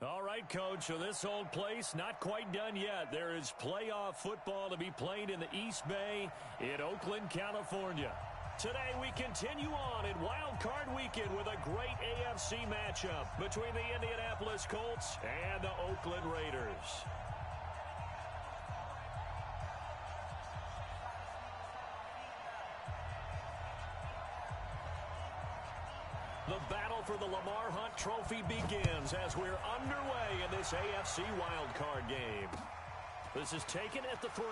All right, Coach, so this old place not quite done yet. There is playoff football to be played in the East Bay in Oakland, California. Today we continue on in Wild Card Weekend with a great AFC matchup between the Indianapolis Colts and the Oakland Raiders. The battle for the Lamar Hunt Trophy begins as we're underway in this AFC wildcard game. This is taken at the 3.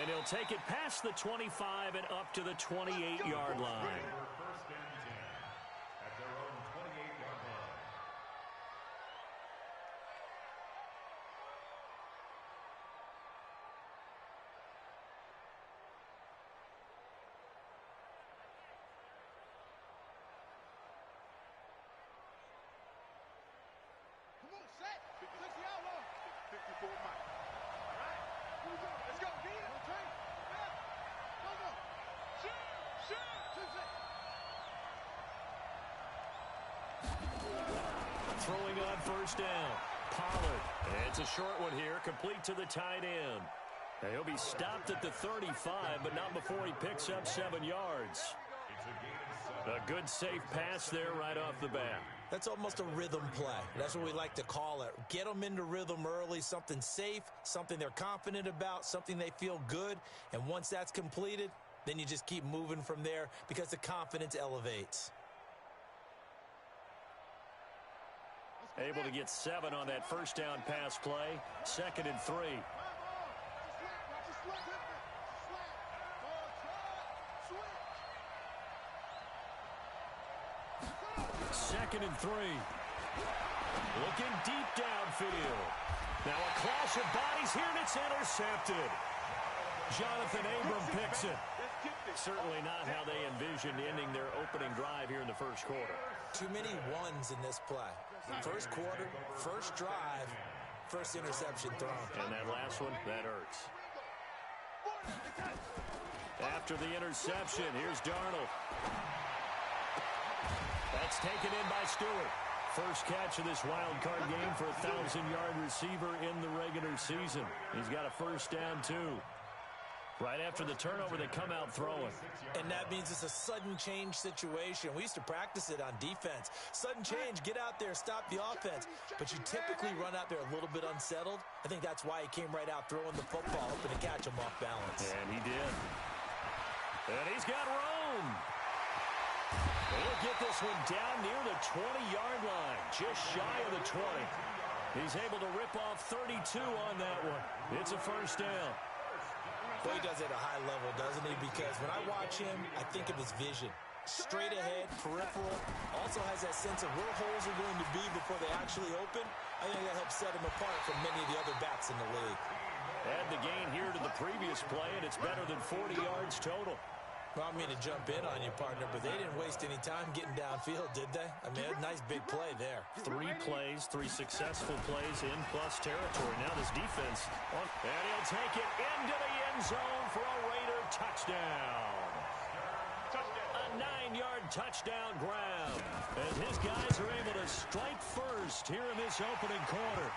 And he'll take it past the 25 and up to the 28-yard line. First and 10 at their own 28-yard line. Come on, set. 60 the outlaw. 54 Mike. All right. Here we go. Let's go. Beat it. Okay. Yeah. Go. Shoot. Throwing on first down. Pollard. It's a short one here, complete to the tight end. He'll be stopped at the 35, but not before he picks up 7 yards. A good safe pass there right off the bat. That's almost a rhythm play. That's what we like to call it. Get them into rhythm early, something safe, something they're confident about, something they feel good. And once that's completed, then you just keep moving from there because the confidence elevates. Able to get 7 on that first down pass play. 2nd and 3. 2nd and 3. Looking deep downfield. Now a clash of bodies here, and it's intercepted. Jonathan Abram picks it. Certainly not how they envisioned ending their opening drive here in the first quarter. Too many ones in this play. First quarter, first drive, first interception thrown. And that last one, that hurts. After the interception, here's Darnold. That's taken in by Stewart. First catch of this wild card game for a 1,000-yard receiver in the regular season. He's got a first down, too. Right after the turnover, they come out throwing. And that means it's a sudden change situation. We used to practice it on defense. Sudden change, get out there, stop the offense. But you typically run out there a little bit unsettled. I think that's why he came right out throwing the football, hoping to catch him off balance. And he did. And he's got room. He'll get this one down near the 20-yard line, just shy of the 20. He's able to rip off 32 on that one. It's a first down. Well, he does it at a high level, doesn't he? Because when I watch him, I think of his vision. Straight ahead, peripheral. Also has that sense of where holes are going to be before they actually open. I think that helps set him apart from many of the other backs in the league. Add the gain here to the previous play, and it's better than 40 yards total. Well, I mean to jump in on you, partner, but they didn't waste any time getting downfield, did they? I mean, a nice big play there. 3 plays, 3 successful plays in plus territory. Now this defense, and he'll take it into the end zone for a Raider touchdown. A 9-yard touchdown grab. And his guys are able to strike first here in this opening quarter.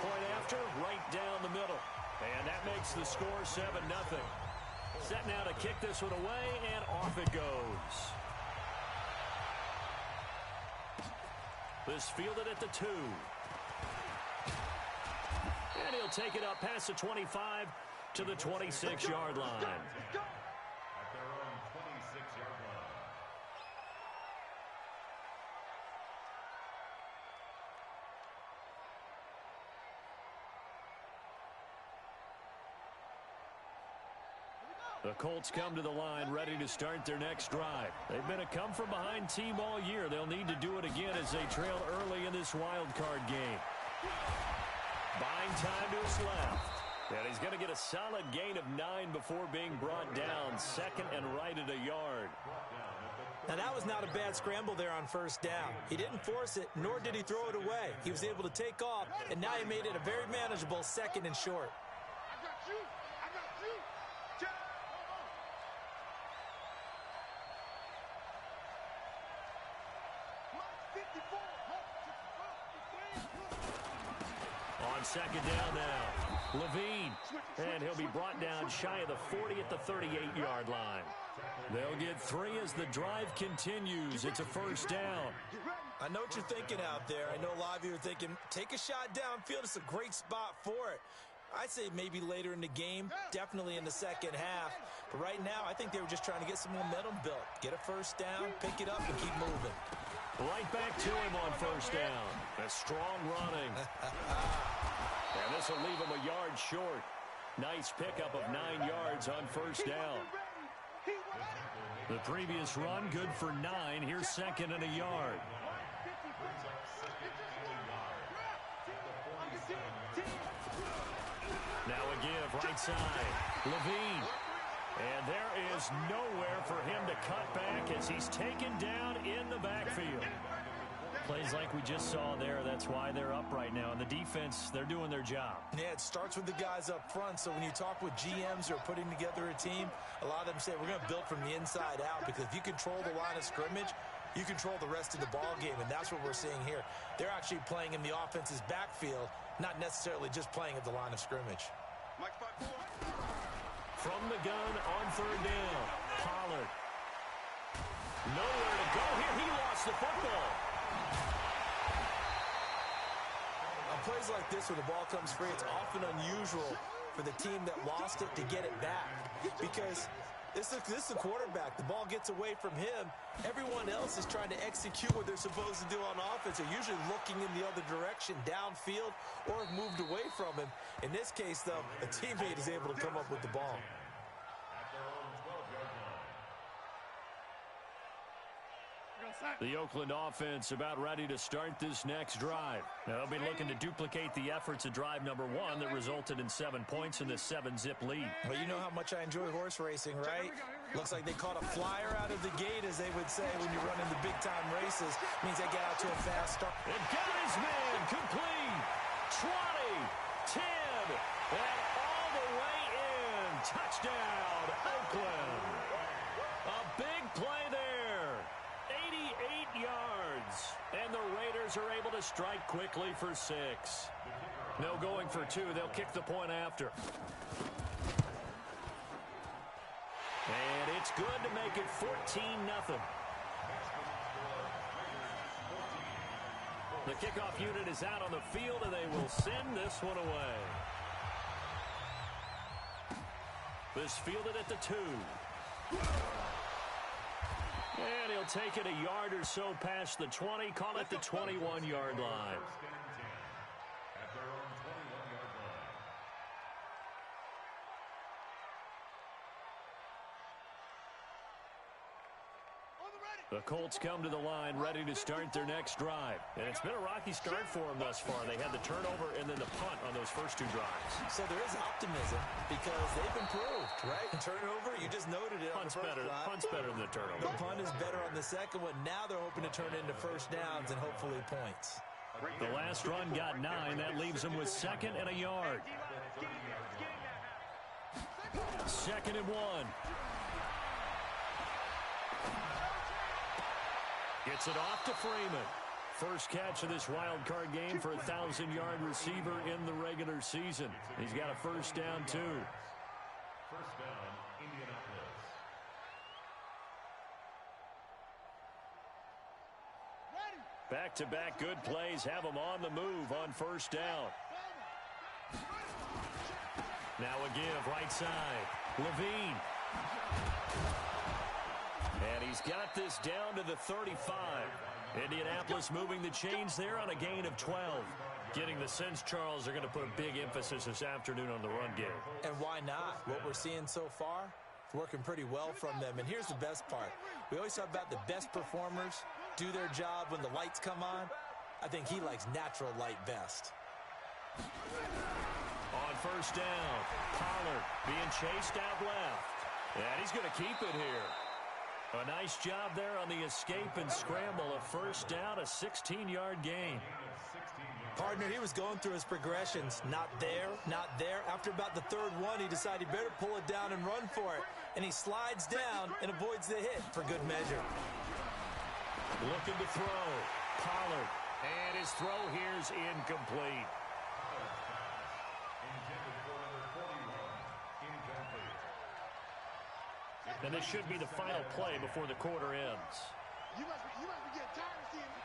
Point after, right down the middle. And that makes the score 7-0. Set now to kick this one away, and off it goes. This fielded at the 2. And he'll take it up past the 25 to the 26-yard line. At their own 26-yard line. The Colts come to the line ready to start their next drive. They've been a come-from-behind team all year. They'll need to do it again as they trail early in this wild card game. Buying time to his left. And he's going to get a solid gain of 9 before being brought down. 2nd and right at a yard. Now, that was not a bad scramble there on first down. He didn't force it, nor did he throw it away. He was able to take off, and now he made it a very manageable 2nd and short. I got you. Mike 54. On second down now, Levine. And he'll be brought down shy of the 40 at the 38-yard line. They'll get 3 as the drive continues. It's a first down. I know what you're thinking out there. I know a lot of you are thinking, take a shot downfield. It's a great spot for it. I'd say maybe later in the game, definitely in the second half. But right now, I think they were just trying to get some momentum built. Get a first down, pick it up, and keep moving. Right back to him on first down. A strong running. And this will leave him a yard short. Nice pickup of 9 yards on first down. The previous run, good for 9. Here's second and a yard. Now a give, right side. Levine. And there is nowhere for him to cut back as he's taken down in the backfield. Plays like we just saw there. That's why they're up right now. And the defense, they're doing their job. Yeah, it starts with the guys up front. So when you talk with GMs who are putting together a team, a lot of them say we're going to build from the inside out, because if you control the line of scrimmage, you control the rest of the ball game, and that's what we're seeing here. They're actually playing in the offense's backfield, not necessarily just playing at the line of scrimmage. From the gun on third down, Pollard. Nowhere to go here. He lost the football. On plays like this where the ball comes free, it's often unusual for the team that lost it to get it back, because this is the quarterback. The ball gets away from him. Everyone else is trying to execute what they're supposed to do on offense. They're usually looking in the other direction, downfield, or have moved away from him. In this case, though, a teammate is able to come up with the ball. The Oakland offense about ready to start this next drive. Now, they'll be looking to duplicate the efforts of drive number 1 that resulted in 7 points in this 7-zip lead. Well, you know how much I enjoy horse racing, right? Looks like they caught a flyer out of the gate, as they would say when you run in the big-time races. Means they get out to a fast start. And got his man complete. 20, 10, and all the way in. Touchdown, Oakland. A big play there. 88 yards. And the Raiders are able to strike quickly for 6. No going for 2. They'll kick the point after. And it's good to make it 14-0. The kickoff unit is out on the field, and they will send this one away. This fielded at the 2. And he'll take it a yard or so past the 20, call it the 21-yard line. The Colts come to the line ready to start their next drive. And it's been a rocky start for them thus far. They had the turnover and then the punt on those first 2 drives. So there is optimism because they've improved, right? Turnover, you just noted it. Punt's better than the turnover. The punt is better on the second one. Now they're hoping to turn into first downs and hopefully points. The last run got 9. That leaves them with 2nd and a yard. 2nd and 1. Gets it off to Freeman. First catch of this wild card game for a 1,000-yard receiver in the regular season. He's got a first down, too. First down, Indianapolis. Back-to-back good plays have them on the move on first down. Now a give, right side. Levine. And he's got this down to the 35. Indianapolis moving the chains there on a gain of 12. Getting the sense, Charles, they're going to put a big emphasis this afternoon on the run game. And why not? What we're seeing so far, it's working pretty well from them. And here's the best part. We always talk about the best performers do their job when the lights come on. I think he likes natural light best. On first down, Pollard being chased out left. And he's going to keep it here. A nice job there on the escape and scramble. A first down, a 16-yard gain. Partner, he was going through his progressions. Not there, not there. After about the 3rd one, he decided he better pull it down and run for it. And he slides down and avoids the hit for good measure. Looking to throw. Pollard. And his throw here's incomplete. And this should be the final play before the quarter ends. You must be getting tired of seeing it.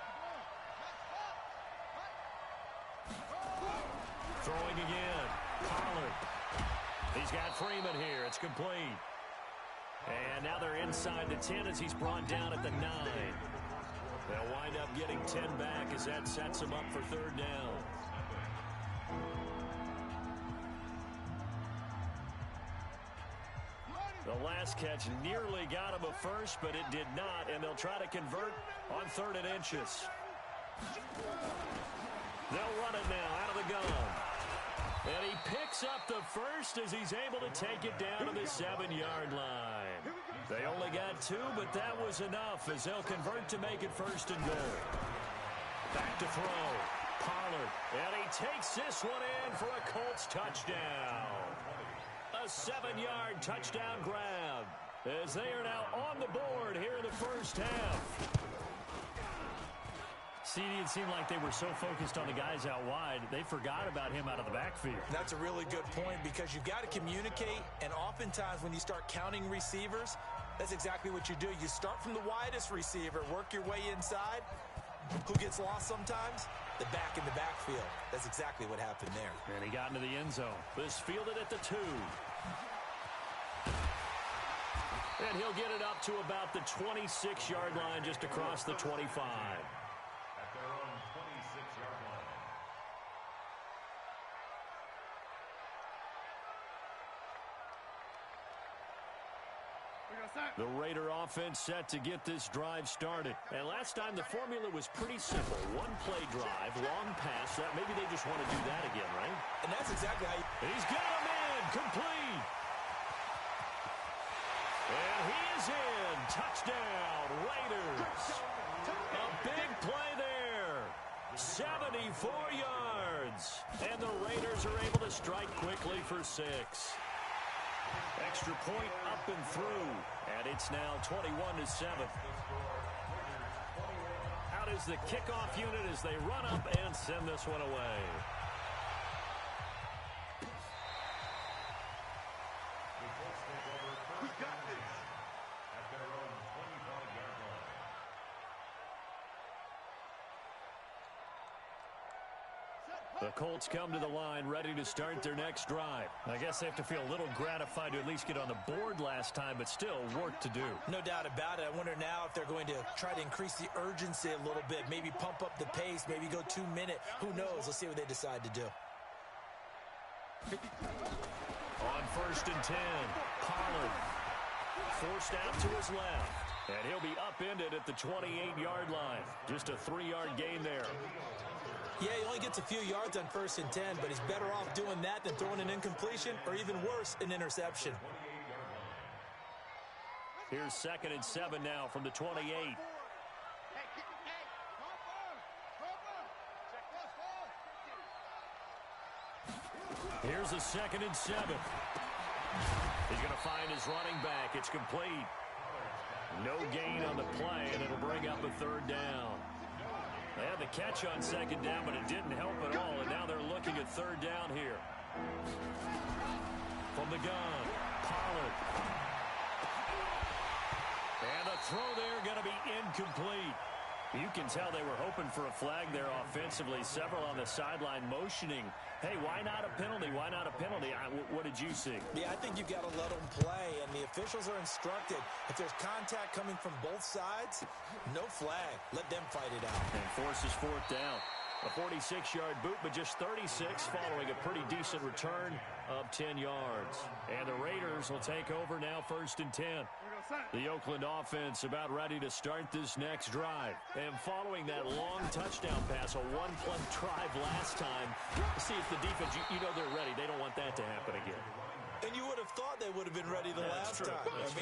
Throwing again. Pollard. He's got Freeman here. It's complete. And now they're inside the 10 as he's brought down at the 9. They'll wind up getting 10 back as that sets them up for third down. The last catch nearly got him a first, but it did not, and they'll try to convert on 3rd and inches. They'll run it now out of the gun. And he picks up the first as he's able to take it down to the 7-yard line. They only got 2, but that was enough as they'll convert to make it 1st and goal. Back to throw. Pollard. And he takes this one in for a Colts touchdown. A 7-yard touchdown grab as they are now on the board here in the first half. See, it seemed like they were so focused on the guys out wide, they forgot about him out of the backfield. That's a really good point because you've got to communicate, and oftentimes when you start counting receivers, that's exactly what you do. You start from the widest receiver, work your way inside. Who gets lost sometimes? The back in the backfield. That's exactly what happened there. And he got into the end zone. This fielded at the 2. And he'll get it up to about the 26-yard line just across the 25. At their own 26-yard line. The Raider offense set to get this drive started. And last time the formula was pretty simple. One play drive, long pass. Maybe they just want to do that again, right? And that's exactly how He's got him in. Complete. And he is in. Touchdown, Raiders. A big play there. 74 yards. And the Raiders are able to strike quickly for 6. Extra point up and through. And it's now 21-7. Out is the kickoff unit as they run up and send this one away. We got this. At their own 25-yard line. The Colts come to the line ready to start their next drive. I guess they have to feel a little gratified to at least get on the board last time, but still work to do. No doubt about it. I wonder now if they're going to try to increase the urgency a little bit, maybe pump up the pace, maybe go 2-minute. Who knows? Let's see what they decide to do. On 1st and 10, Pollard forced out to his left. And he'll be upended at the 28-yard line. Just a 3-yard gain there. Yeah, he only gets a few yards on 1st and 10, but he's better off doing that than throwing an incompletion or even worse, an interception. Here's 2nd and 7 now from the 28. Here's a 2nd and 7. He's going to find his running back. It's complete. No gain on the play, and it'll bring up a 3rd down. They had the catch on 2nd down, but it didn't help at all, and now they're looking at 3rd down here. From the gun, Pollard. And the throw there going to be incomplete. You can tell they were hoping for a flag there offensively. Several on the sideline motioning. Hey, why not a penalty? Why not a penalty? What did you see? Yeah, I think you've got to let them play, and the officials are instructed. If there's contact coming from both sides, no flag. Let them fight it out. And forces 4th down. A 46-yard boot, but just 36 following a pretty decent return of 10 yards. And the Raiders will take over now 1st and 10. The Oakland offense about ready to start this next drive. And following that long touchdown pass, a one-play drive last time, see if the defense, you know they're ready. They don't want that to happen again. And you would have thought they would have been ready the last time.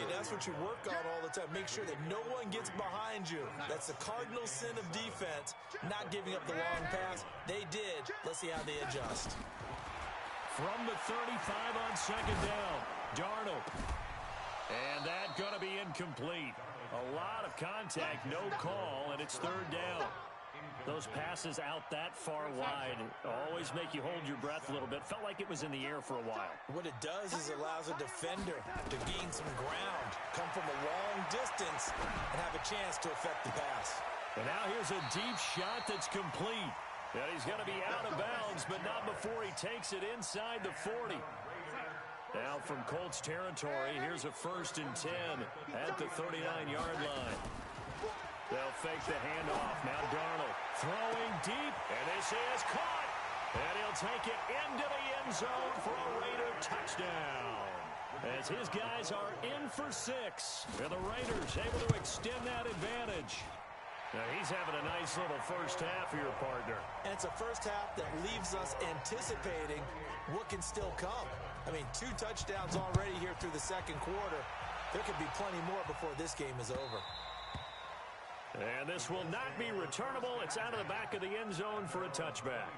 That's what you work on all the time. Make sure that no one gets behind you. That's the cardinal sin of defense, not giving up the long pass. They did. Let's see how they adjust. From the 35 on 2nd down, Darnold. And that's going to be incomplete. A lot of contact, no call, and it's 3rd down. Those passes out that far wide always make you hold your breath a little bit. Felt like it was in the air for a while. What it does is it allows a defender to gain some ground, come from a long distance, and have a chance to affect the pass. And now here's a deep shot that's complete. And he's going to be out of bounds, but not before he takes it inside the 40. Now from Colts territory, here's a 1st and 10 at the 39-yard line. They'll fake the handoff. Now Darnold throwing deep, and this is caught. And he'll take it into the end zone for a Raider touchdown. As his guys are in for 6. And the Raiders able to extend that advantage. Now he's having a nice little first half for your partner. And it's a first half that leaves us anticipating what can still come. I mean, 2 touchdowns already here through the second quarter. There could be plenty more before this game is over. And this will not be returnable. It's out of the back of the end zone for a touchback.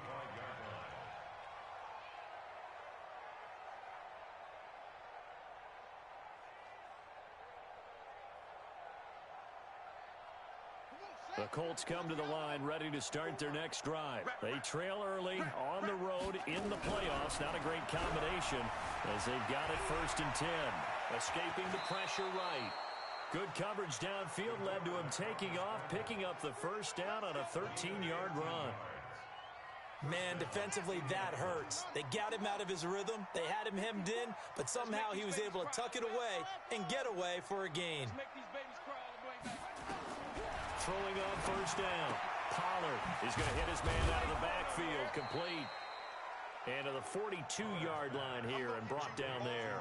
The Colts come to the line ready to start their next drive. They trail early on the road in the playoffs. Not a great combination as they've got it 1st and 10. Escaping the pressure right. Good coverage downfield led to him taking off, picking up the first down on a 13-yard run. Man, defensively, that hurts. They got him out of his rhythm. They had him hemmed in, but somehow he was able to tuck it away and get away for a gain. Throwing on 1st down. Pollard is going to hit his man out of the backfield, complete. And to the 42-yard line here and brought down there.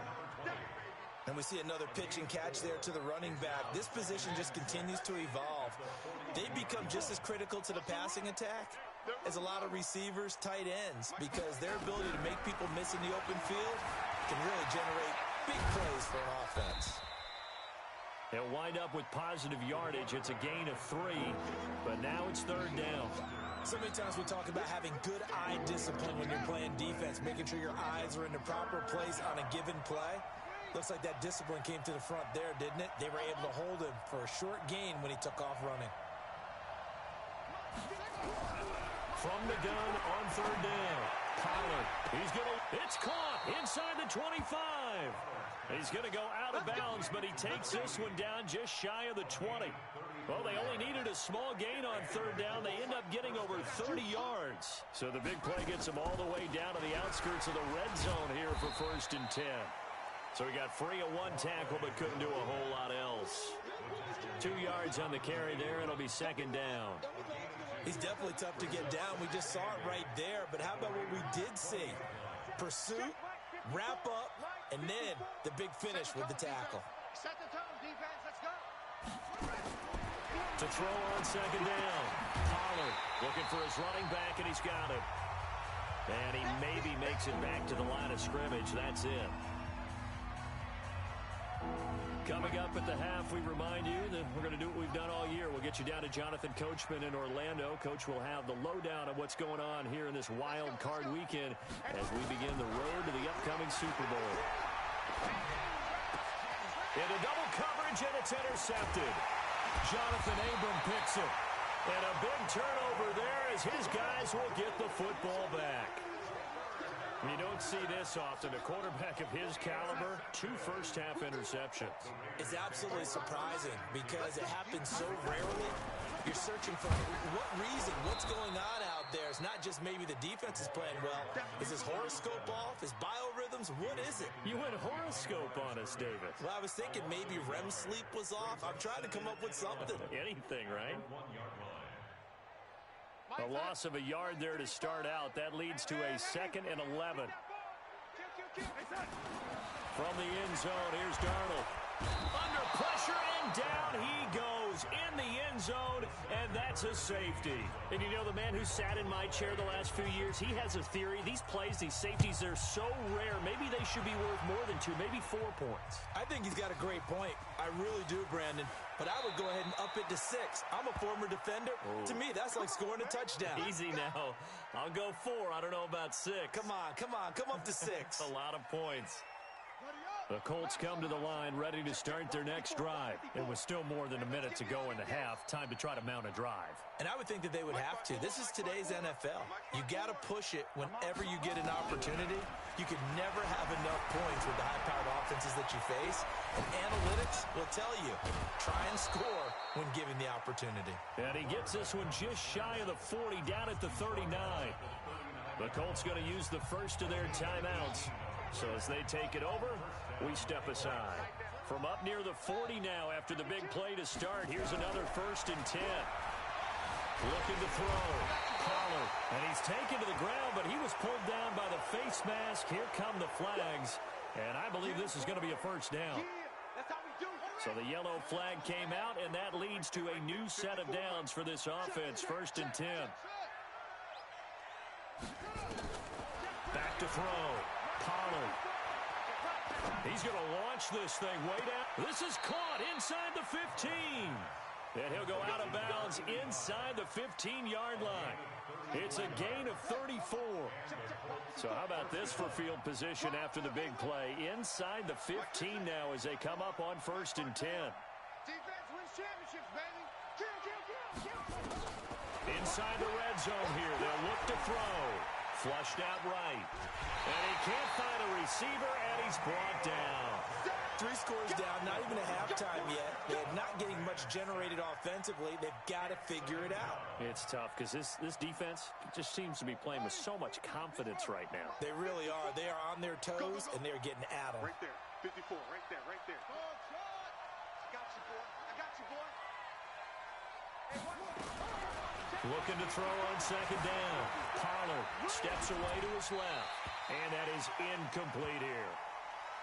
And we see another pitch and catch there to the running back. This position just continues to evolve. They become just as critical to the passing attack as a lot of receivers, tight ends, because their ability to make people miss in the open field can really generate big plays for an offense. They'll wind up with positive yardage. It's a gain of 3, but now it's 3rd down. So many times we talk about having good eye discipline when you're playing defense, making sure your eyes are in the proper place on a given play. Looks like that discipline came to the front there, didn't it? They were able to hold him for a short gain when he took off running. From the gun on 3rd down. Pollard, it's caught inside the 25. He's going to go out of bounds, but he takes this one down just shy of the 20. Well, they only needed a small gain on 3rd down. They end up getting over 30 yards. So the big play gets them all the way down to the outskirts of the red zone here for 1st and 10. So he got free of 1 tackle, but couldn't do a whole lot else. 2 yards on the carry there. It'll be 2nd down. He's definitely tough to get down. We just saw it right there. But how about what we did see? Pursuit, wrap up, and then the big finish with the tackle. Set the tone, defense. Let's go. To throw on 2nd down. Pollard looking for his running back, and he's got it. And he maybe makes it back to the line of scrimmage. That's it. Coming up at the half, we remind you that we're going to do what we've done all year. We'll get you down to Jonathan Coachman in Orlando. Coach will have the lowdown of what's going on here in this wild card weekend as we begin the road to the upcoming Super Bowl. Into double coverage, and it's intercepted. Jonathan Abram picks it. And a big turnover there as his guys will get the football back. You don't see this often. A quarterback of his caliber, 2 first-half interceptions. It's absolutely surprising because it happens so rarely. You're searching for what reason, what's going on out there. It's not just maybe the defense is playing well. Is his horoscope off? His biorhythms? What is it? You went horoscope on us, David. Well, I was thinking maybe REM sleep was off. I'm trying to come up with something. Anything, right? A loss of a yard there to start out. That leads to a 2nd and 11. From the end zone, here's Darnold. Under pressure, and down he goes in the end zone, and that's a safety. And you know, the man who sat in my chair the last few years, he has a theory. These plays, these safeties, they're so rare. Maybe they should be worth more than 2, maybe 4 points. I think he's got a great point. I really do, Brandon. But I would go ahead and up it to 6. I'm a former defender. Oh. To me, that's like scoring a touchdown. Easy now. I'll go 4. I don't know about 6. Come on. Come up to 6. A lot of points. Buddy up. The Colts come to the line ready to start their next drive. It was still more than a minute to go in the half. Time to try to mount a drive. And I would think that they would have to. This is today's NFL. You got to push it whenever you get an opportunity. You can never have enough points with the high-powered offenses that you face. And analytics will tell you, try and score when given the opportunity. And he gets this one just shy of the 40, down at the 39. The Colts going to use the first of their timeouts. So as they take it over, we step aside. From up near the 40 now after the big play to start, here's another 1st and 10. Looking to throw. Pollard. And he's taken to the ground, but he was pulled down by the face mask. Here come the flags. And I believe this is going to be a first down. So the yellow flag came out, and that leads to a new set of downs for this offense. 1st and 10. Back to throw. Pollard. He's going to launch this thing way down. This is caught inside the 15. And he'll go out of bounds inside the 15-yard line. It's a gain of 34. So how about this for field position after the big play? Inside the 15 now as they come up on 1st and 10. Defense wins championships, baby. Kill. Inside the red zone here. They'll look to throw. Flushed out right. And he can't find a receiver, and he's brought down. 3 scores down, not even a halftime yet. They're not getting much generated offensively. They've got to figure it out. It's tough because this defense just seems to be playing with so much confidence right now. They really are. They are on their toes, and they're getting at them. Right there. 54. Right there. Right there. I got you, boy. I got you, boy. Looking to throw on 2nd down. Pollard steps away to his left. And that is incomplete here.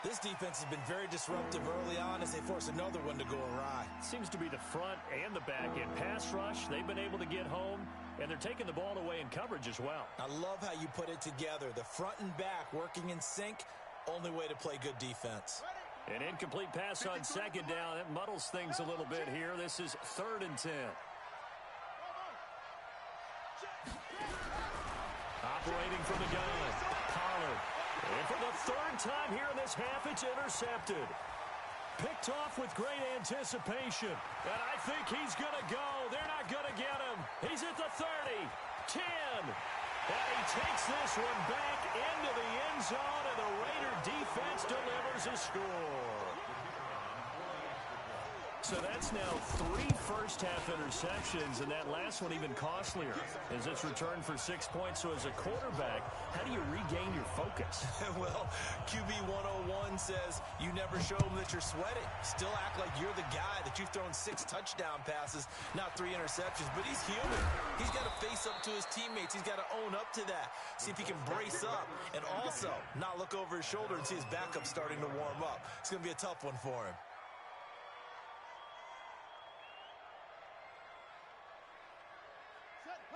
This defense has been very disruptive early on as they force another one to go awry. Seems to be the front and the back end. Pass rush, they've been able to get home, and they're taking the ball away in coverage as well. I love how you put it together. The front and back working in sync, only way to play good defense. An incomplete pass on 2nd down. It muddles things a little bit here. This is 3rd and 10. Operating from the gun, Pollard. And for the 3rd time here in this half, it's intercepted. Picked off with great anticipation. And I think he's going to go. They're not going to get him. He's at the 30, 10. And he takes this one back into the end zone, and the Raider defense delivers a score. So that's now 3 first-half interceptions, and that last one even costlier as it's returned for 6 points. So as a quarterback, how do you regain your focus? Well, QB 101 says you never show them that you're sweating. Still act like you're the guy that you've thrown 6 touchdown passes, not 3 interceptions. But he's human. He's got to face up to his teammates. He's got to own up to that. See if he can brace up and also not look over his shoulder and see his backup starting to warm up. It's going to be a tough one for him.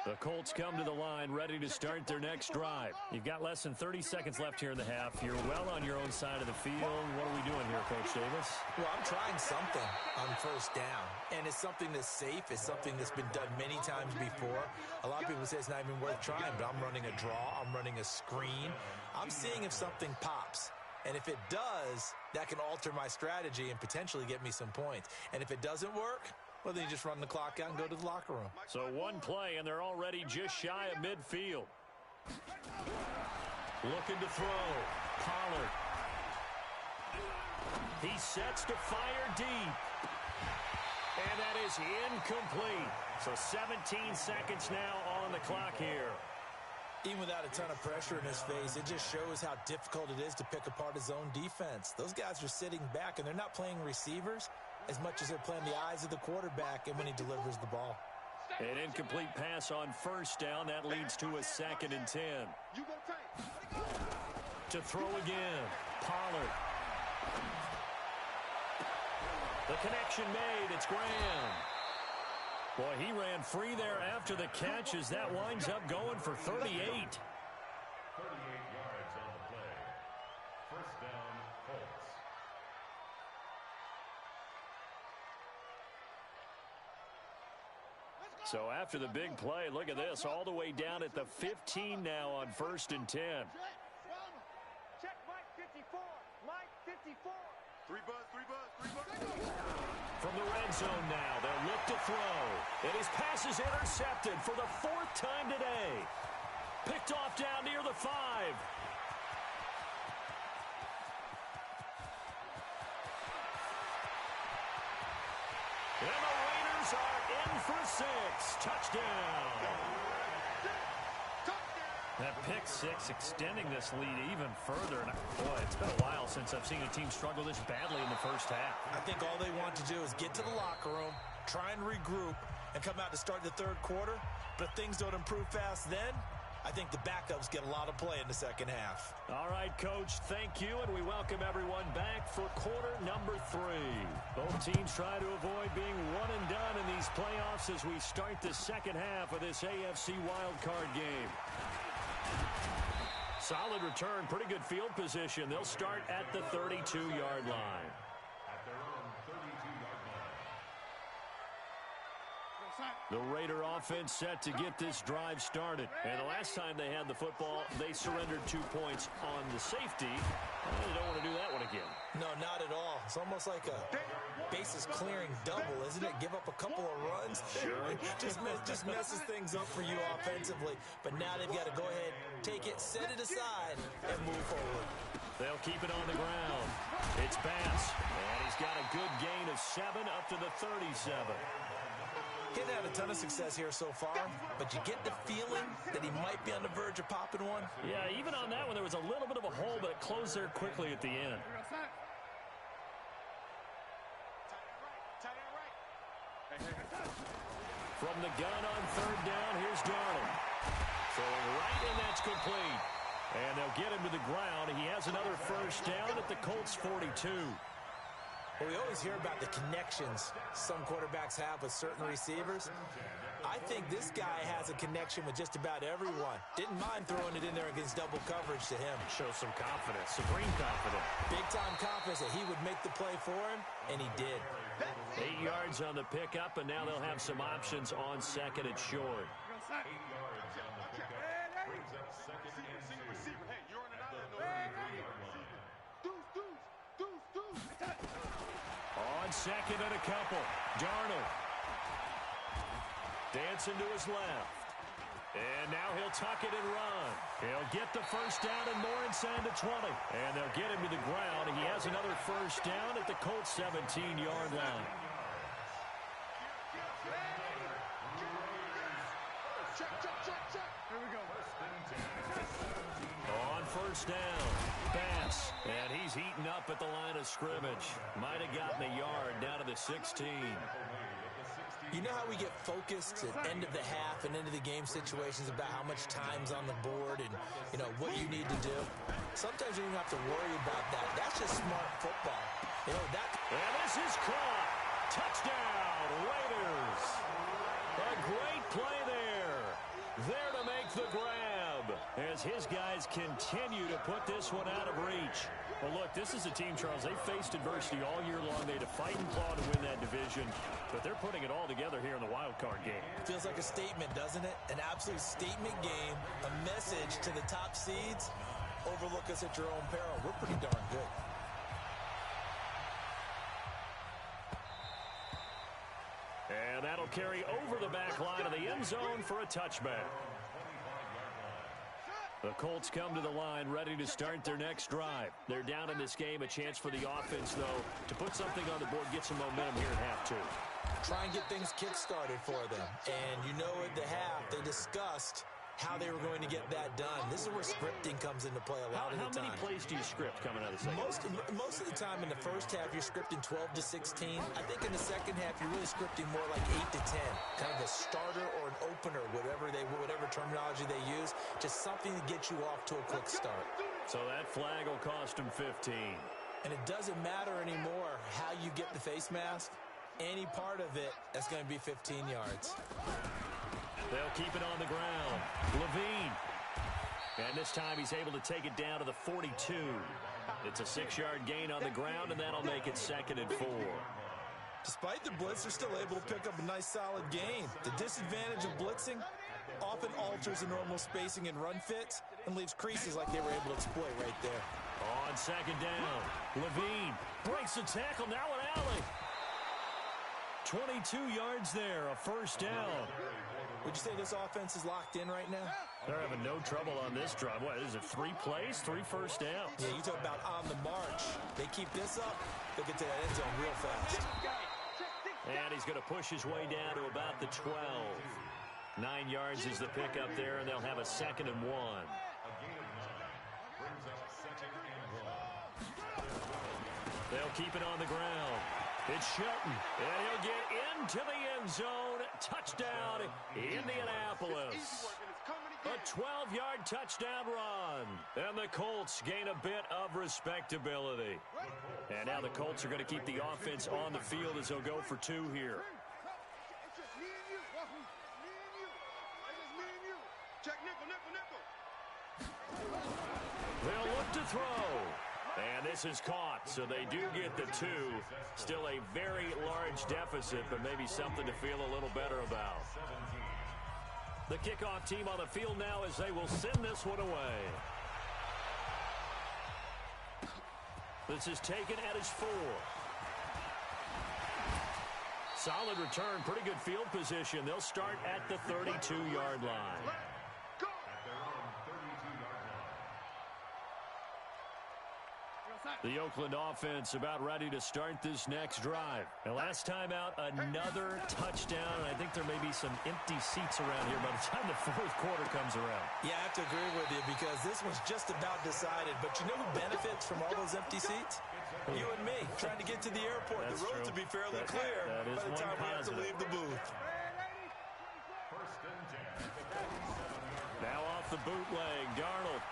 The Colts come to the line ready to start their next drive. You've got less than 30 seconds left here in the half. You're well on your own side of the field. What are we doing here, Coach Davis? Well, I'm trying something on 1st down, and it's something that's safe. It's something that's been done many times before. A lot of people say it's not even worth trying, but I'm running a draw. I'm running a screen. I'm seeing if something pops. And if it does, that can alter my strategy and potentially get me some points. And if it doesn't work, well, then you just run the clock out and go to the locker room. So one play, and they're already just shy of midfield. Looking to throw. Pollard. He sets to fire deep. And that is incomplete. So 17 seconds now on the clock here. Even without a ton of pressure in his face, it just shows how difficult it is to pick apart his own defense. Those guys are sitting back, and they're not playing receivers as much as they're playing the eyes of the quarterback and when he delivers the ball. An incomplete pass on 1st down. That leads to a 2nd and 10. To throw again. Pollard. The connection made. It's Graham. Boy, he ran free there after the catch as that winds up going for 38. 38 yards on the play. 1st down, Colts. So after the big play, look at this, all the way down at the 15 now on 1st and 10. Check Mike 54. Mike 54. Three buzz. From the red zone now, they'll look to throw. And his pass is intercepted for the 4th time today. Picked off down near the 5. And the Raiders are in for 6. Touchdown. That pick 6 extending this lead even further. And boy, it's been a while since I've seen a team struggle this badly in the first half. I think all they want to do is get to the locker room, try and regroup, and come out to start the third quarter. But if things don't improve fast then, I think the backups get a lot of play in the second half. All right, Coach, thank you, and we welcome everyone back for quarter number 3. Both teams try to avoid being one and done in these playoffs as we start the second half of this AFC wildcard game. Solid return, pretty good field position. They'll start at the 32-yard line. At their own 32-yard line. The Raider offense set to get this drive started. And the last time they had the football, they surrendered 2 points on the safety. They don't want to do that one again. No, not at all. It's almost like a bases clearing double, isn't it? Give up a couple of runs. Sure. just messes things up for you offensively. But now they've got to go ahead, take it, set it aside, and move forward. They'll keep it on the ground. It's Bass, and he's got a good gain of 7 up to the 37. He hasn't had a ton of success here so far, but you get the feeling that he might be on the verge of popping one. Yeah, even on that one, there was a little bit of a hole, but it closed there quickly at the end. From the gun on 3rd down, here's Darnold. Throwing right, and that's complete. And they'll get him to the ground. He has another first down at the Colts 42. Well, we always hear about the connections some quarterbacks have with certain receivers. I think this guy has a connection with just about everyone. Didn't mind throwing it in there against double coverage to him. Shows some confidence, supreme confidence. Big-time confidence that he would make the play for him, and he did. 8 yards on the pickup, and now they'll have some options on 2nd and short. 8 yards on the pickup. Brings up 2nd and 2. Hey, you're on an At the island. 33-yard line. On 2nd and a couple, Darnold dancing to his left. And now he'll tuck it and run. He'll get the first down and more inside the 20. And they'll get him to the ground. He has another first down at the Colts 17-yard line. Check. Here we go. On first down, Bass. And he's heating up at the line of scrimmage. Might have gotten a yard down to the 16. You know how we get focused at end of the half and into the game situations about how much time's on the board and, you know, what you need to do? Sometimes you don't have to worry about that. That's just smart football. You know, that... And this is caught. Touchdown, Raiders. A great play there. There to make the grab as his guys continue to put this one out of reach. Well, look, this is a team, Charles, they faced adversity all year long. They had to fight and claw to win that division, but they're putting it all together here in the wild card game. Feels like a statement, doesn't it? An absolute statement game, a message to the top seeds. Overlook us at your own peril. We're pretty darn good. And that'll carry over the back line of the end zone for a touchback. The Colts come to the line ready to start their next drive. They're down in this game. A chance for the offense, though, to put something on the board, get some momentum here at half 2. Try and get things kick-started for them. And you know at the half, they discussed how they were going to get that done. This is where scripting comes into play a lot of the time. How many plays do you script coming out of the second? Most of the time in the first half, you're scripting 12 to 16. I think in the second half, you're really scripting more like 8 to 10. Kind of a starter or an opener, whatever terminology they use. Just something to get you off to a quick start. So that flag will cost them 15. And it doesn't matter anymore how you get the face mask. Any part of it, that's going to be 15 yards. They'll keep it on the ground. Levine. And this time he's able to take it down to the 42. It's a 6-yard gain on the ground, and that'll make it 2nd and 4. Despite the blitz, they're still able to pick up a nice, solid gain. The disadvantage of blitzing often alters the normal spacing and run fits and leaves creases like they were able to exploit right there. On second down, Levine breaks the tackle. Now an alley. 22 yards there, a first down. Would you say this offense is locked in right now? They're having no trouble on this drive. What is it, 3 plays, 3 first downs? Yeah, you talk about on the march. They keep this up, they'll get to that end zone real fast. And he's going to push his way down to about the 12. 9 yards is the pickup there, and they'll have a 2nd and 1. They'll keep it on the ground. It's Shelton, and he'll get into the end zone. Touchdown, Indianapolis. A 12-yard touchdown run. And the Colts gain a bit of respectability. And now the Colts are going to keep the offense on the field as they'll go for 2 here. They'll look to throw. And this is caught, so they do get the 2. Still a very large deficit, but maybe something to feel a little better about. The kickoff team on the field now as they will send this one away. This is taken at his 4. Solid return, pretty good field position. They'll start at the 32-yard line. The Oakland offense about ready to start this next drive. And last time out, another touchdown. And I think there may be some empty seats around here by the time the 4th quarter comes around. Yeah, I have to agree with you because this one's just about decided. But you know who benefits from all those empty seats? You and me, trying to get to the airport. That's the road true. to be fairly clear by the time we have to leave the booth. Now off the bootleg, Darnold.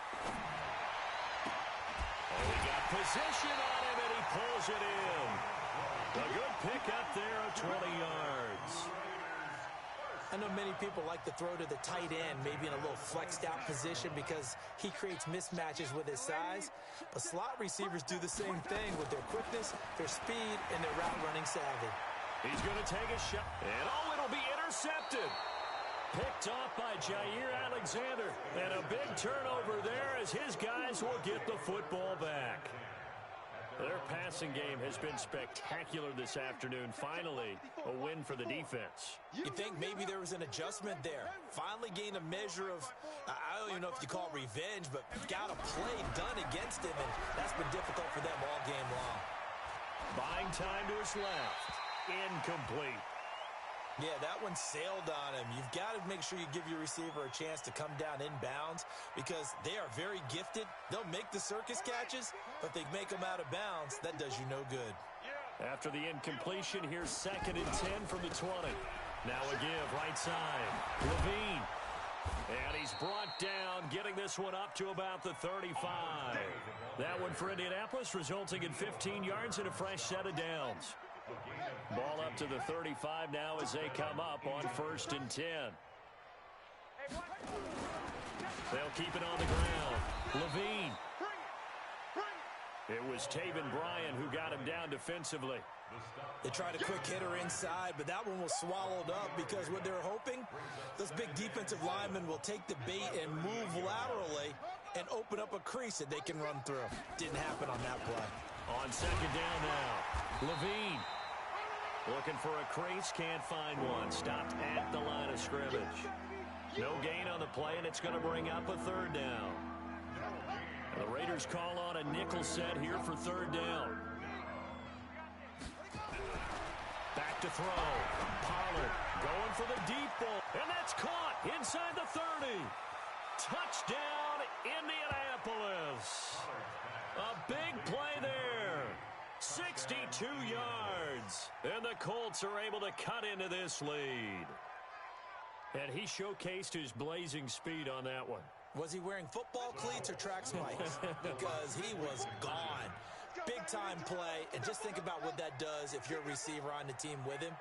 Oh, he got position on him, and he pulls it in. A good pickup there of 20 yards. I know many people like to throw to the tight end, maybe in a little flexed out position because he creates mismatches with his size. But slot receivers do the same thing with their quickness, their speed, and their route running savvy. He's going to take a shot, and oh, it'll be intercepted. Picked off by Jair Alexander. And a big turnover there as his guys will get the football back. Their passing game has been spectacular this afternoon. Finally, a win for the defense. You think maybe there was an adjustment there. Finally gained a measure of, I don't even know if you call it revenge, but got a play done against him, and that's been difficult for them all game long. Buying time to his left. Incomplete. Yeah, that one sailed on him. You've got to make sure you give your receiver a chance to come down inbounds because they are very gifted. They'll make the circus catches, but if they make them out of bounds, that does you no good. After the incompletion, here's 2nd and 10 from the 20. Now a give, right side. Levine. And he's brought down, getting this one up to about the 35. That one for Indianapolis, resulting in 15 yards and a fresh set of downs. Ball up to the 35 now as they come up on 1st and 10. They'll keep it on the ground. Levine. It was Taven Bryan who got him down defensively. They tried a quick hitter inside, but that one was swallowed up because what they're hoping, those big defensive linemen will take the bait and move laterally and open up a crease that they can run through. Didn't happen on that play. On 2nd down now, Levine. Looking for a crease, can't find one. Stopped at the line of scrimmage. No gain on the play, and it's going to bring up a 3rd down. The Raiders call on a nickel set here for 3rd down. Back to throw. Pollard going for the deep ball. And that's caught inside the 30. Touchdown, Indianapolis. A big play there. 62 yards. And the Colts are able to cut into this lead. And he showcased his blazing speed on that one. Was he wearing football cleats or track spikes? Because he was gone. Big-time play, and just think about what that does if you're a receiver on the team with him.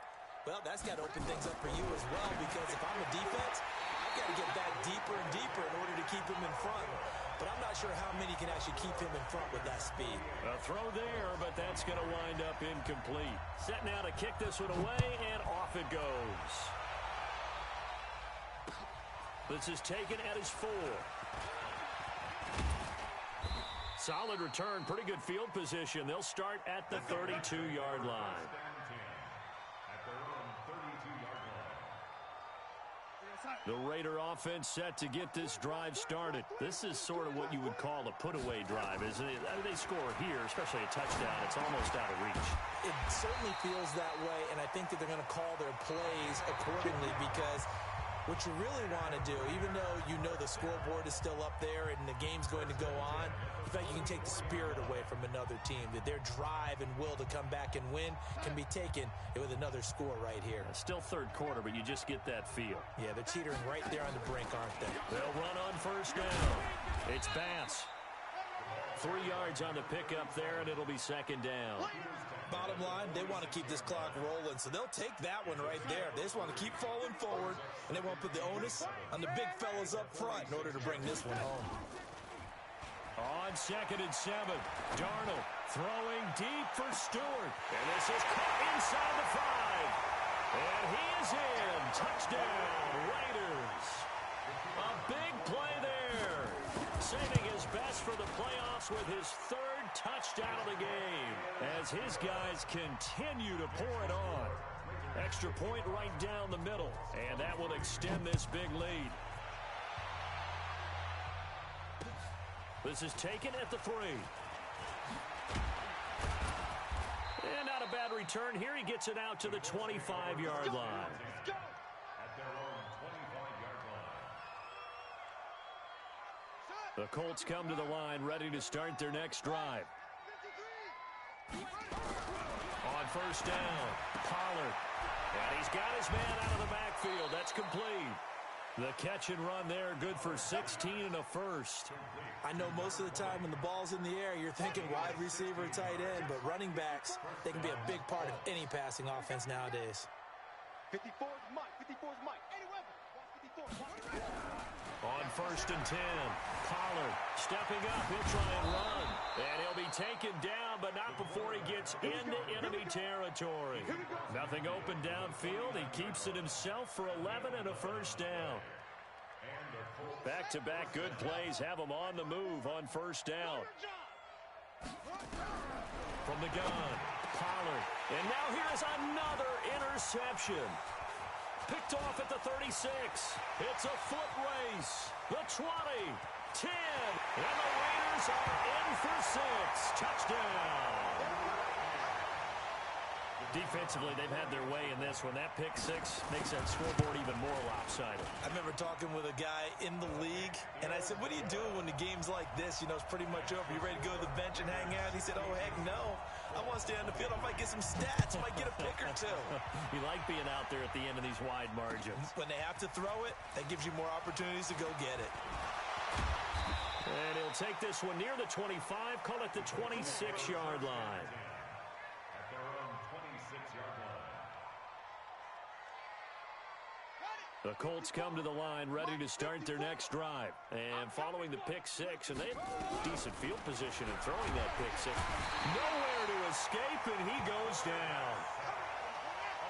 Well, that's got to open things up for you as well, because if I'm a defense, I've got to get back deeper and deeper in order to keep him in front. But I'm not sure how many can actually keep him in front with that speed. A throw there, but that's going to wind up incomplete. Set now to kick this one away, and off it goes. This is taken at his 4. Solid return, pretty good field position. They'll start at the 32-yard line. At their own 32-yard line. The Raider offense set to get this drive started. This is sort of what you would call a put-away drive, isn't it? They score here, especially a touchdown. It's almost out of reach. It certainly feels that way, and I think that they're going to call their plays accordingly because what you really want to do, even though you know the scoreboard is still up there and the game's going to go on, in fact, you can take the spirit away from another team, that their drive and will to come back and win can be taken with another score right here. Still third quarter, but you just get that feel. Yeah, they're teetering right there on the brink, aren't they? They'll run on first down. It's Bass. 3 yards on the pickup there, and it'll be second down. Bottom line, they want to keep this clock rolling, so they'll take that one right there. They just want to keep falling forward, and they won't put the onus on the big fellas up front in order to bring this one home. On 2nd and 7, Darnold throwing deep for Stewart. And this is caught inside the 5. And he is in. Touchdown, Raiders. A big play there. Saving his best for the playoffs with his 3rd touchdown of the game as his guys continue to pour it on. Extra point right down the middle, and that will extend this big lead. This is taken at the 3. And not a bad return here. He gets it out to the 25-yard line. At their own 25-yard line. The Colts come to the line, ready to start their next drive. On first down, Pollard. And he's got his man out of the backfield. That's complete. The catch and run there, good for 16 and a first. I know most of the time when the ball's in the air, you're thinking wide receiver, tight end, but running backs, they can be a big part of any passing offense nowadays. 54 is Mike. 54 is Mike. Any weapon. 54. On first and 10, Pollard stepping up. He'll try and run. And he'll be taken down, but not before he gets into enemy territory. Nothing open downfield. He keeps it himself for 11 and a first down. Back-to-back good plays have him on the move on first down. From the gun, Pollard. And now here is another interception. Picked off at the 36. It's a foot race. The 20, 10, and the Raiders are in for 6. Touchdown. Defensively, they've had their way in this one. That pick 6 makes that scoreboard even more lopsided. I remember talking with a guy in the league, and I said, what do you do when the game's like this? You know, it's pretty much over. You ready to go to the bench and hang out? He said, oh, heck no. I want to stay on the field. I might get some stats. I might get a pick or two. You like being out there at the end of these wide margins. When they have to throw it, that gives you more opportunities to go get it. And he'll take this one near the 25, call it the 26-yard line. At their own 26-yard line. The Colts come to the line, ready to start their next drive. And following the pick 6, and they have decent field position in throwing that pick 6. Nowhere to escape, and he goes down.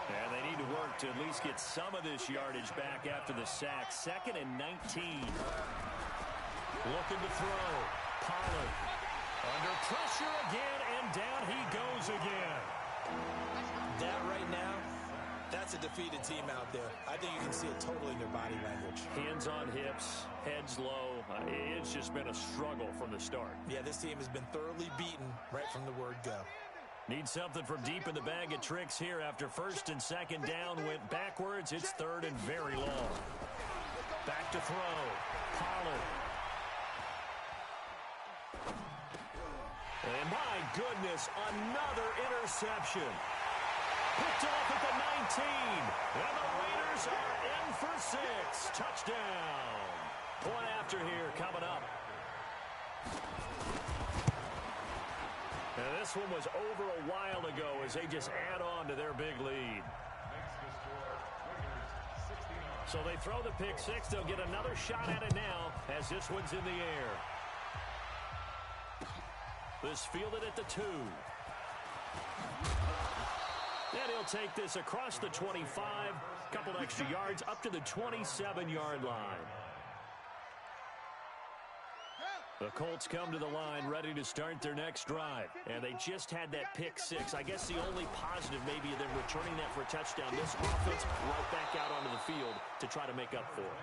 And they need to work to at least get some of this yardage back after the sack. 2nd and 19. Looking to throw. Pollard under pressure again, and down he goes again. That right now, that's a defeated team out there. I think you can see it totally in their body language. Hands on hips, heads low. It's just been a struggle from the start. Yeah, this team has been thoroughly beaten right from the word go. Need something from deep in the bag of tricks here after 1st and 2nd down went backwards. It's 3rd and very long. Back to throw. Pollard. And my goodness, another interception. Picked off at the 19. And the Raiders are in for 6. Touchdown. Point after here coming up. And this one was over a while ago as they just add on to their big lead. So they throw the pick 6. They'll get another shot at it now as this one's in the air. This fielded at the 2. And he'll take this across the 25. Couple extra yards up to the 27-yard line. The Colts come to the line ready to start their next drive. And they just had that pick six. I guess the only positive maybe of them returning that for a touchdown. This offense right back out onto the field to try to make up for it.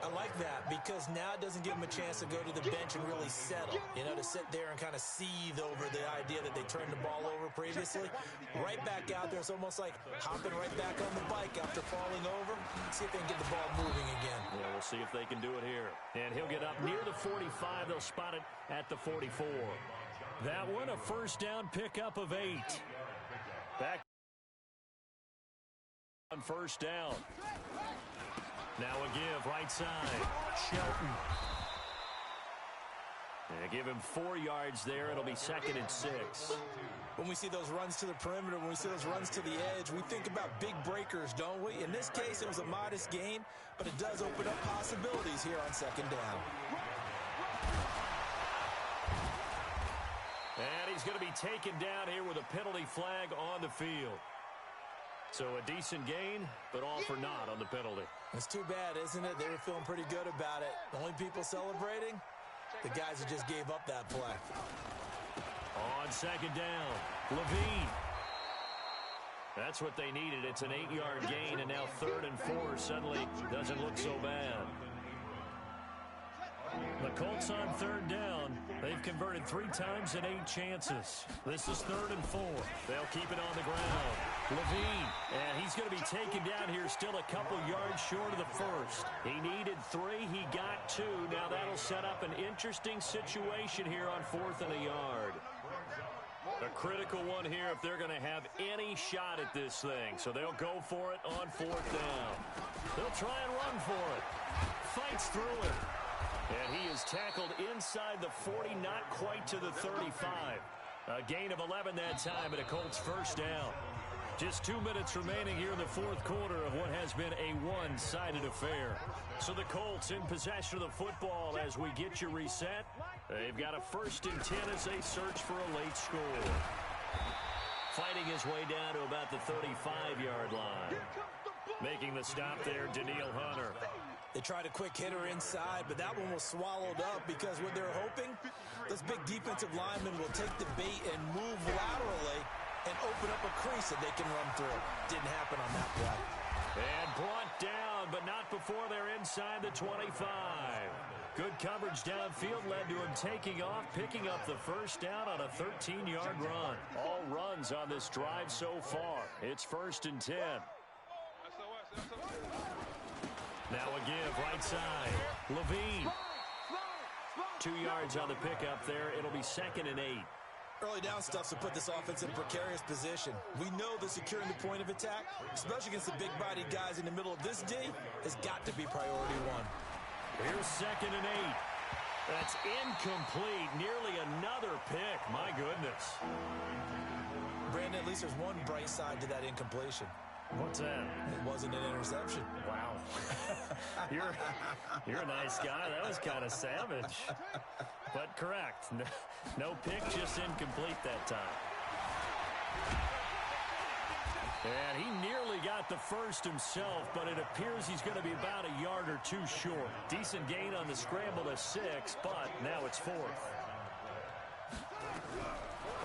I like that because now it doesn't give them a chance to go to the bench and really settle, you know, to sit there and kind of seethe over the idea that they turned the ball over previously. Right back out there, it's almost like hopping right back on the bike after falling over. See if they can get the ball moving again. Yeah, we'll see if they can do it here. And he'll get up near the 45. They'll spot it at the 44. That one, a first down pickup of 8. Back on first down. Now a give, right side. Shelton. And give him 4 yards there. It'll be 2nd and 6. When we see those runs to the perimeter, when we see those runs to the edge, we think about big breakers, don't we? In this case, it was a modest gain, but it does open up possibilities here on 2nd down. And he's going to be taken down here with a penalty flag on the field. So a decent gain, but all for naught on the penalty. It's too bad, isn't it? They were feeling pretty good about it. The only people celebrating, the guys who just gave up that play. On 2nd down, Levine. That's what they needed. It's an 8-yard gain, and now 3rd and 4 suddenly doesn't look so bad. The Colts on 3rd down. They've converted 3 times in 8 chances. This is 3rd and 4. They'll keep it on the ground. Levine, and he's going to be taken down here still a couple yards short of the first. He needed 3. He got 2. Now that'll set up an interesting situation here on 4th and a yard. A critical one here if they're going to have any shot at this thing. So they'll go for it on 4th down. They'll try and run for it. Fights through it. And he is tackled inside the 40, not quite to the 35. A gain of 11 that time, and a Colts first down. Just 2 minutes remaining here in the 4th quarter of what has been a one-sided affair. So the Colts in possession of the football as we get you reset. They've got a 1st and 10 as they search for a late score. Fighting his way down to about the 35-yard line. Making the stop there, Daniil Hunter. They tried a quick hitter inside, but that one was swallowed up because what they're hoping, those big defensive linemen will take the bait and move laterally and open up a crease that they can run through. Didn't happen on that play. And brought down, but not before they're inside the 25. Good coverage downfield led to him taking off, picking up the first down on a 13-yard run. All runs on this drive so far. It's 1st and 10. Now a give, right side. Levine. 2 yards on the pickup there. It'll be 2nd and 8. Early down stuff to put this offense in a precarious position. We know that securing the point of attack, especially against the big-bodied guys in the middle of this D, has got to be priority 1. Here's 2nd and 8. That's incomplete. Nearly another pick. My goodness. Brandon, at least there's one bright side to that incompletion. What's that? It wasn't an interception. Wow. You're a nice guy. That was kind of savage. But correct. No pick, just incomplete that time. And he nearly got the first himself, but it appears he's going to be about a yard or 2 short. Decent gain on the scramble to 6, but now it's 4th.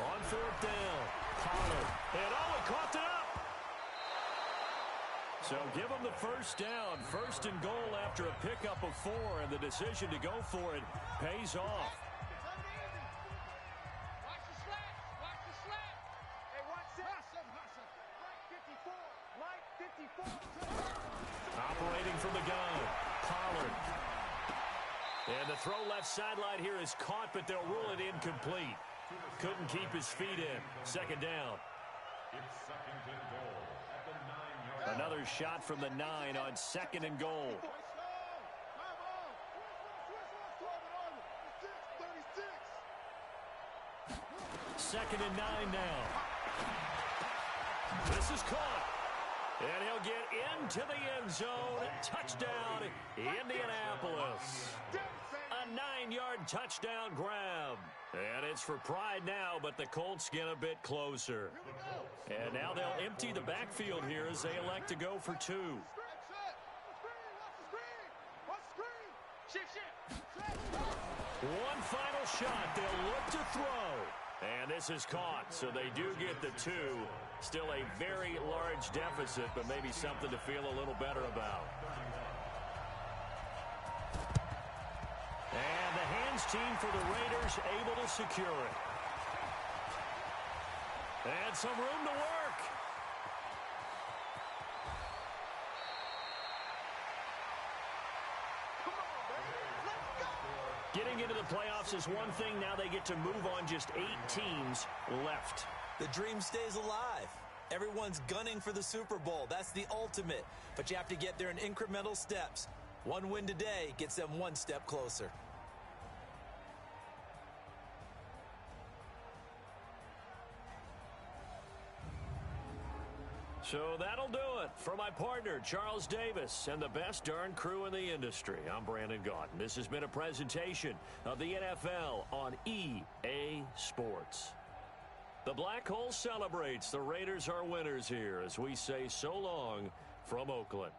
On 4th down, Pollard. And he caught it up. So give him the first down. 1st and goal after a pickup of 4, and the decision to go for it pays off. Watch the slap. Watch the slap. Hey, watch this. Light 54. Operating from the gun, Pollard. And the throw left sideline here is caught, but they'll rule it incomplete. Couldn't keep his feet in. 2nd down. It's 2nd and goal at the 9-yard. Another shot from the 9 on 2nd and goal. 2nd and 9 now. This is caught. And he'll get into the end zone. Touchdown, Indianapolis. A 9-yard touchdown grab. And it's for pride now, but the Colts get a bit closer. And now they'll empty the backfield here as they elect to go for 2. One final shot. They'll look to throw. And this is caught, so they do get the 2. Still a very large deficit, but maybe something to feel a little better about. And the hands team for the Raiders able to secure it. And some room to work. Come on, baby. Let's go. Getting into the playoffs is one thing. Now they get to move on. Just 8 teams left. The dream stays alive. Everyone's gunning for the Super Bowl. That's the ultimate. But you have to get there in incremental steps. One win today gets them one step closer. So that'll do it. For my partner, Charles Davis, and the best darn crew in the industry, I'm Brandon Gaudin. This has been a presentation of the NFL on EA Sports. The Black Hole celebrates. The Raiders are winners here as we say so long from Oakland.